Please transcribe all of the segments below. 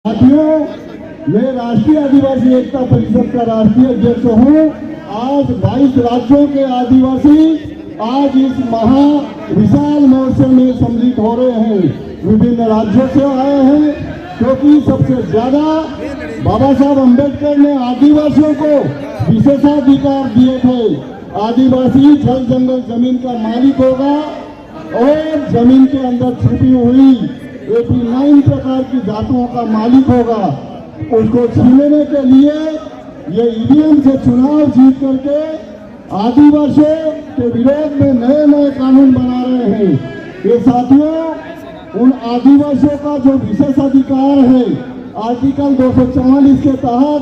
साथियों, मैं राष्ट्रीय आदिवासी एकता परिषद का राष्ट्रीय अध्यक्ष हूँ। आज 22 राज्यों के आदिवासी आज इस महा विशाल महोत्सव में सम्मिलित हो रहे हैं। विभिन्न राज्यों से आए हैं क्योंकि सबसे ज्यादा बाबा साहब अम्बेडकर ने आदिवासियों को विशेषाधिकार दिए थे। आदिवासी जल जंगल जमीन का मालिक होगा और जमीन के अंदर छुपी हुई 89 प्रकार की धातुओं का मालिक होगा। उसको छीनने के लिए ये ईवीएम से चुनाव जीत करके आदिवासियों के विरोध में नए नए कानून बना रहे हैं। ये साथियों, उन आदिवासियों का जो विशेषाधिकार है आर्टिकल 244 के तहत,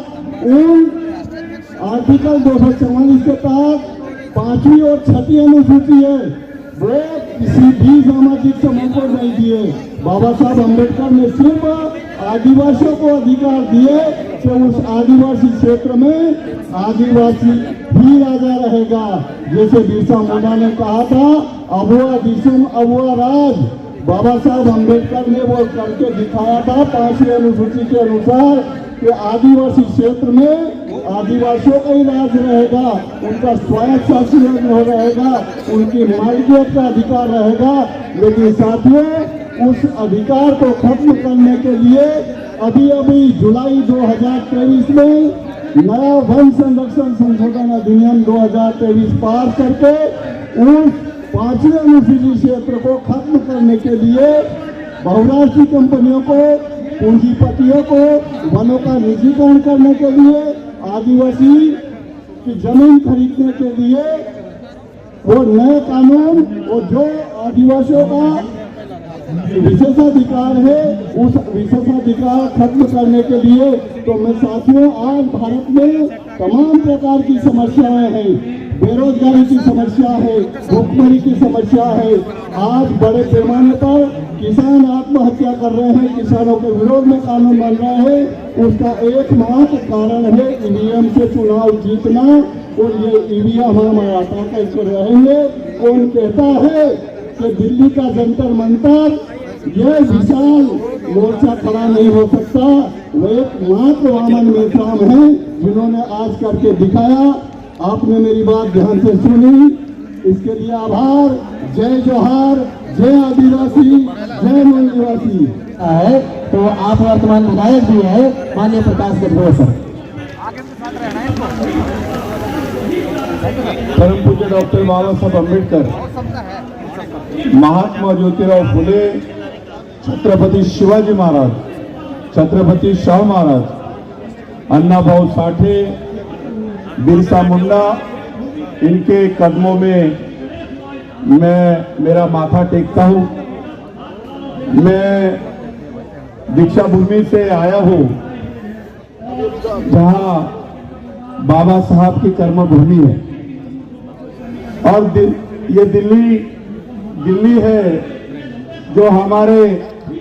आर्टिकल 244 के तहत 5वीं और 6वीं अनुसूची है, वो किसी भी सामाजिक समूह को नहीं दिए। बाबा साहब अम्बेडकर ने सिर्फ आदिवासियों को अधिकार दिए कि उस आदिवासी क्षेत्र में आदिवासी ही राजा रहेगा। जैसे बिरसा मुंडा ने कहा था, अबुआ दिसुम अबुआ राज। बाबा साहब अम्बेडकर ने वो करके दिखाया था 5वीं अनुसूची के अनुसार कि आदिवासी क्षेत्र में आदिवासियों का ही राज रहेगा, उनका स्वायत्त शासन रहेगा, उनकी मालिकियत का अधिकार रहेगा। लेकिन साथियों, उस अधिकार को खत्म करने के लिए अभी जुलाई 2023 में नया वन संरक्षण संशोधन अधिनियम 2023 पास करके उस 5वीं अनुसूची क्षेत्र को खत्म करने के लिए बहुराष्ट्रीय कंपनियों को, पूंजीपतियों को वनों का निजीकरण करने के लिए, आदिवासी की जमीन खरीदने के लिए वो नए कानून और जो आदिवासियों का विशेषाधिकार है उस विशेषाधिकार खत्म करने के लिए। तो मैं साथियों, आज भारत में तमाम प्रकार की समस्याएं हैं, बेरोजगारी की समस्या है, भूखमरी की समस्या है। आज बड़े पैमाने पर किसान आत्महत्या कर रहे हैं, किसानों के विरोध में कानून बन रहे हैं। उसका एकमात्र कारण है ईवीएम से चुनाव जीतना, और ये ईवीएम हम हटा करके रहेंगे। कौन कहता है कि दिल्ली का जंतर मंतर ये विशाल मोर्चा खड़ा नहीं हो सकता? वो एकमात्र वामन मेश्राम है जिन्होंने आज करके दिखाया। आपने मेरी बात ध्यान से सुनी, इसके लिए आभार। जय जोहार, जय आदिवासी, जय मूल निवासी। तो आप वर्तमान विधायक भी है माननीय प्रकाश गजभर सर। परम पूज्य डॉक्टर बाबा साहब अम्बेडकर, महात्मा ज्योतिराव फुले, छत्रपति शिवाजी महाराज, छत्रपति शाहू महाराज, अन्ना भाऊ साठे, बिरसा मुंडा, इनके कदमों में मैं मेरा माथा टेकता हूं। मैं दीक्षा भूमि से आया हूं जहां बाबा साहब की कर्मभूमि है, और ये दिल्ली है जो हमारे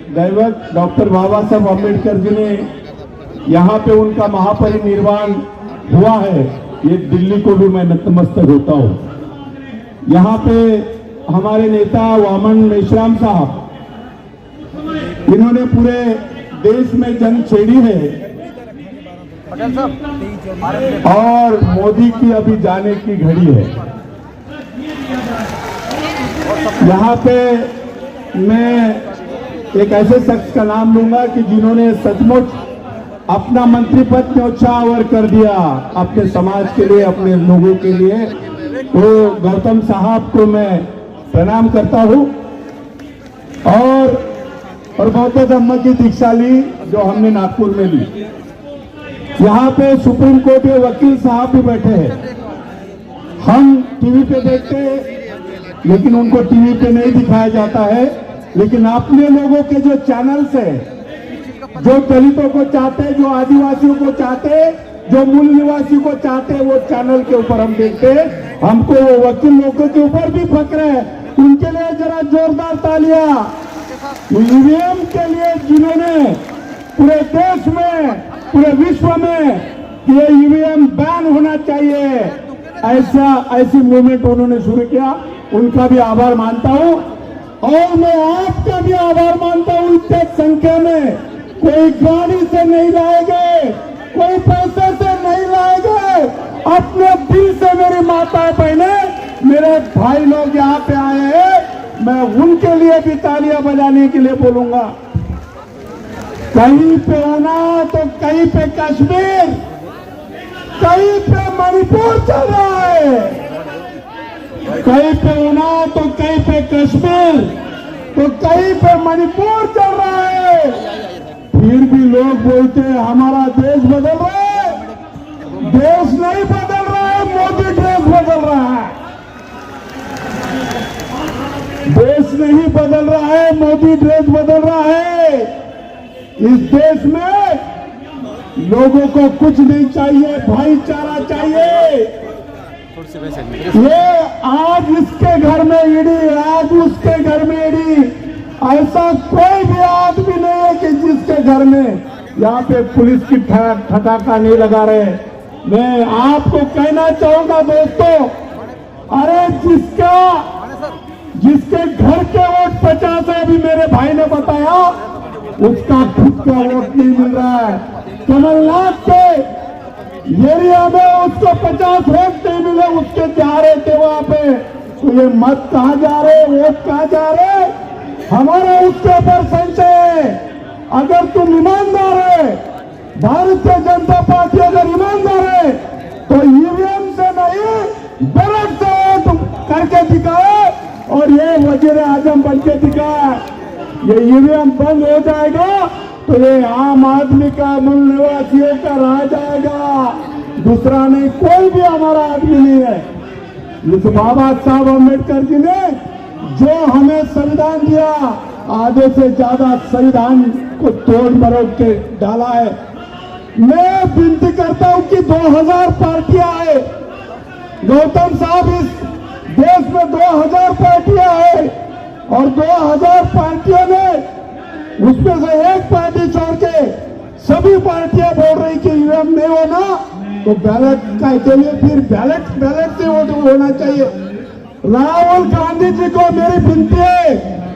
दैवत डॉक्टर बाबा साहब अम्बेडकर जी ने यहाँ पे उनका महापरिनिर्वाण हुआ है। ये दिल्ली को भी मैं नतमस्तक होता हूँ। यहाँ पे हमारे नेता वामन मेश्राम साहब, इन्होंने पूरे देश में जंग छेड़ी है, और मोदी की अभी जाने की घड़ी है। यहाँ पे मैं एक ऐसे शख्स का नाम लूंगा कि जिन्होंने सचमुच अपना मंत्री पद न्यौछावर कर दिया अपने समाज के लिए, अपने लोगों के लिए। तो गौतम साहब को मैं प्रणाम करता हूँ, और बौद्ध धर्म की दीक्षा ली जो हमने नागपुर में ली। यहाँ पे सुप्रीम कोर्ट के वकील साहब भी बैठे हैं। हम टीवी पे देखते हैं लेकिन उनको टीवी पे नहीं दिखाया जाता है। लेकिन अपने लोगों के जो चैनल्स है, जो दलितों को चाहते, जो आदिवासियों को चाहते, जो मूल निवासी को चाहते, वो चैनल के ऊपर हम देखते हैं। हमको वो वकील लोगों के ऊपर भी फक्र है, उनके लिए जरा जोरदार तालियां। ईवीएम के लिए जिन्होंने पूरे देश में, पूरे विश्व में ये ईवीएम बैन होना चाहिए, ऐसी मूवमेंट उन्होंने शुरू किया, उनका भी आभार मानता हूं। और मैं आपका भी आभार मानता हूं इतने संख्या में कोई गाड़ी से नहीं लाएंगे, कोई पैसे से नहीं लाएंगे, अपने दिल से मेरी माता बहने, मेरे भाई लोग यहाँ पे आए हैं, मैं उनके लिए भी तालियां बजाने के लिए बोलूंगा। कहीं पे होना तो कहीं पे कश्मीर, कहीं पे मणिपुर चल रहा है, कहीं पे होना तो कहीं पे कश्मीर, तो कहीं पे मणिपुर चल रहा है। फिर भी लोग बोलते हैं हमारा देश बदल रहा है। देश नहीं बदल रहा है, मोदी देश बदल रहा है। देश नहीं बदल रहा है, मोदी देश बदल रहा है। इस देश में लोगों को कुछ नहीं चाहिए, भाईचारा चाहिए। ये आज इसके घर में ईडी, आज उसके घर में ईडी, ऐसा कोई भी आदमी नहीं है कि जिसके घर में यहाँ पे पुलिस की ठटाका नहीं लगा रहे। मैं आपको कहना चाहूंगा दोस्तों, अरे जिसके घर के वोट 50 है, अभी मेरे भाई ने बताया, उसका खुद का वोट नहीं मिल रहा है। कमलनाथ के एरिया में उसको 50 वोट नहीं मिले, उसके जा रहे थे वहां पे, तो ये मत कहाँ जा रहे, वोट कहाँ जा रहे, हमारा उसके ऊपर संशय है। अगर तुम ईमानदार है, भारतीय जनता पार्टी अगर ईमानदार है, तो ईवीएम से नहीं बैलेट से वोट करके दिखाए, और ये वजीर आजम बन के दिखाए। ये ईवीएम बंद हो जाएगा तो ये आम आदमी का, मूल निवासियों का रह जाएगा, दूसरा नहीं, कोई भी हमारा आदमी नहीं है। इस बाबा साहब अम्बेडकर जी ने जो हमें संविधान दिया, आधे से ज्यादा संविधान को तोड़ मरोड़ के डाला है। मैं विनती करता हूं कि 2000 पार्टियां आए, गौतम साहब, इस देश में 2000 पार्टियां आए, और 2000 पार्टियों ने उसमें से एक पार्टी छोड़ के सभी पार्टियां बोल रही कि ईवीएम नहीं होना, तो बैलेट के लिए फिर बैलेट से वोट होना चाहिए। राहुल गांधी जी को मेरी विनती है,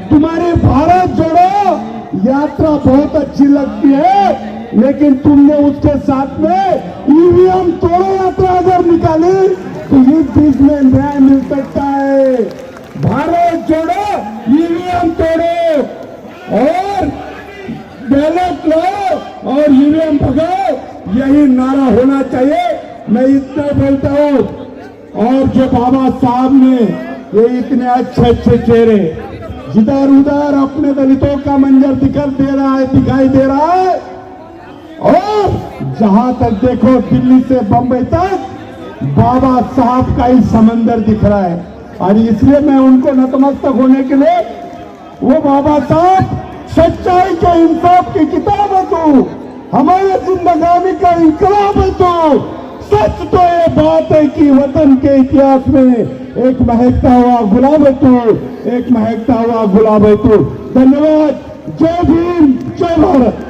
तुम्हारी भारत जोड़ो यात्रा बहुत अच्छी लगती है, लेकिन तुमने उसके साथ में ईवीएम तोड़ो यात्रा अगर निकाली तो इस देश में न्याय मिल सकता है। भारत जोड़ो, ईवीएम तोड़ो और बैलेट लो और ईवीएम भगाओ, यही नारा होना चाहिए। मैं इतना बोलता हूँ। और जो बाबा साहब ने ये इतने अच्छे अच्छे चेहरे जिधर उधर अपने दलितों का मंजर दिखाई दे रहा है, और जहां तक देखो दिल्ली से बंबई तक बाबा साहब का ही समंदर दिख रहा है। और इसलिए मैं उनको नतमस्तक होने के लिए, वो बाबा साहब सच्चाई के इंसाफ की किताब है, तो हमारे जिंदगानी का इंकलाब है। तो सच तो ये बात है कि वतन के इतिहास में एक महकता हुआ गुलाब है, तो एक महकता हुआ गुलाब है। तो धन्यवाद। जय भीम, जय भारत।